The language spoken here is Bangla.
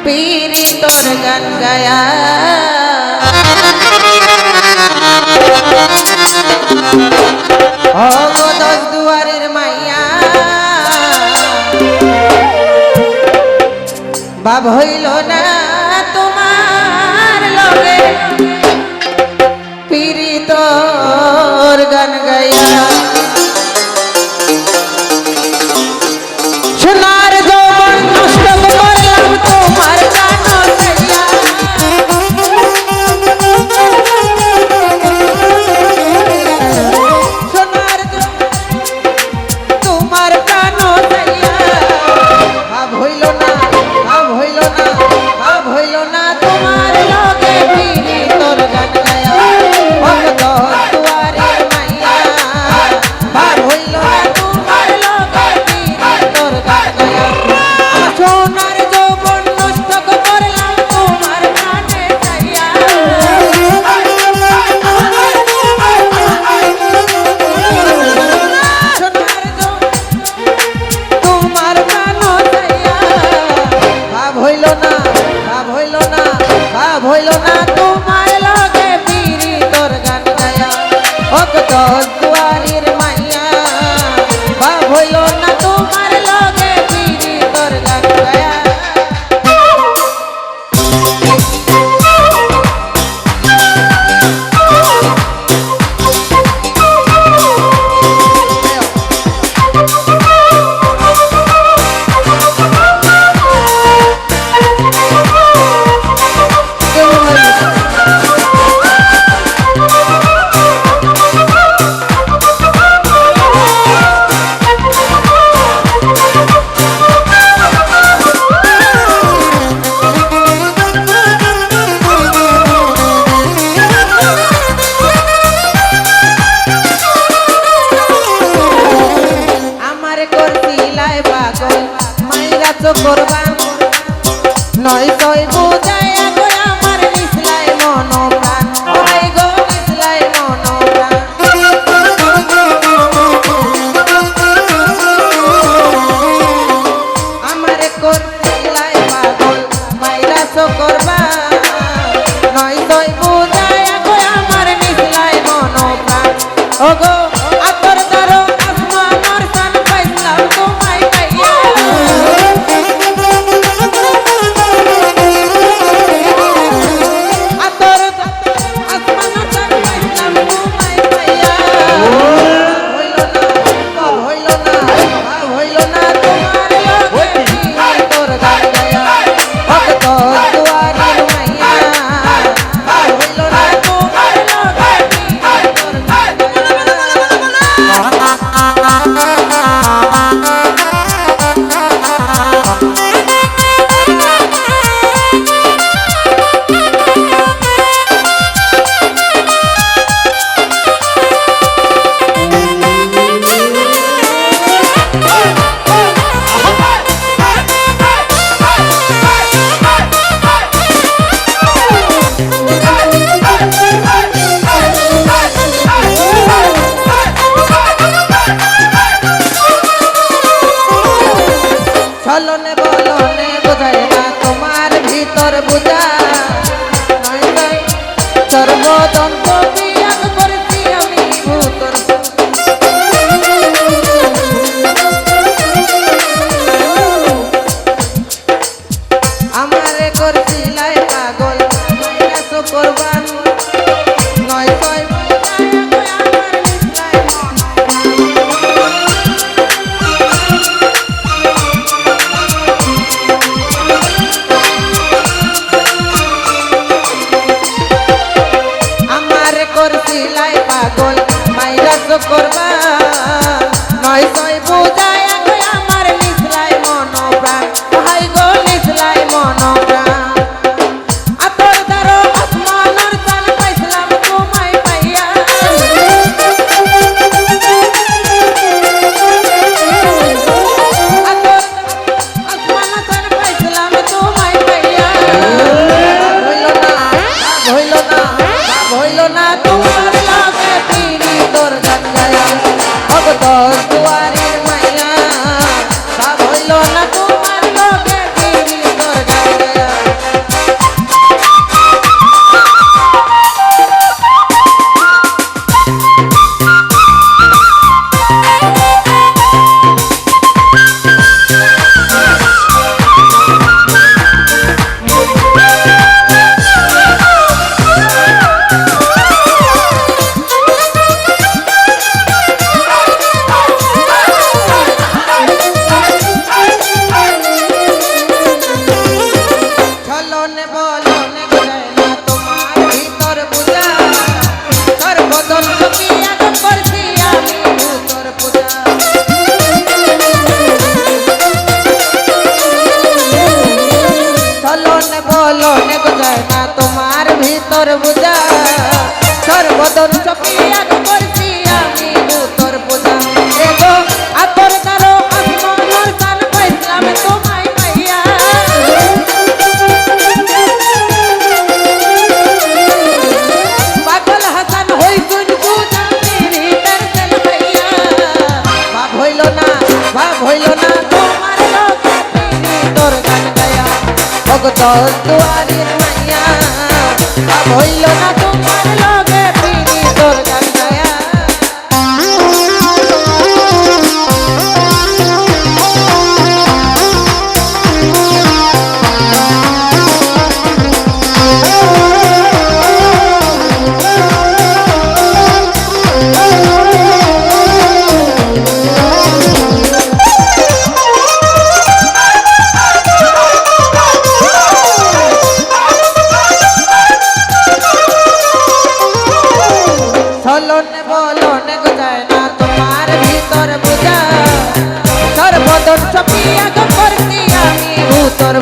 पीरी तोर गान गाया ओ गो दस दुआरेर माइया बाब हইল ना तुम्हार लगे पीरी तोर गान गाया সোনার যৌবন নষ্ট করলাম তোমার প্রাণ চাইয়া সোনার তোমার প্রাণ চাইয়া ভাব হইল না তোর বুঝা সর্বদন চপিয়া করছি আমি তোর পূজা এগো আতর কারো আসমানোর সান পাইলাম তোমায় পাইয়া পাগল হাসান হই তুই পূজা মেরি দর্শন ভাইয়া ভাব হইল না তোমার লোকে তোর গান গায়া ভগত দুয়ারির মাইয়া ভাব হইল না তোমার লোকে তোর গান গায়া চলনে বলনে গোজায় না তোমার ভিতর বুঝা সর্বদন চপিয়া করছি আমি তোর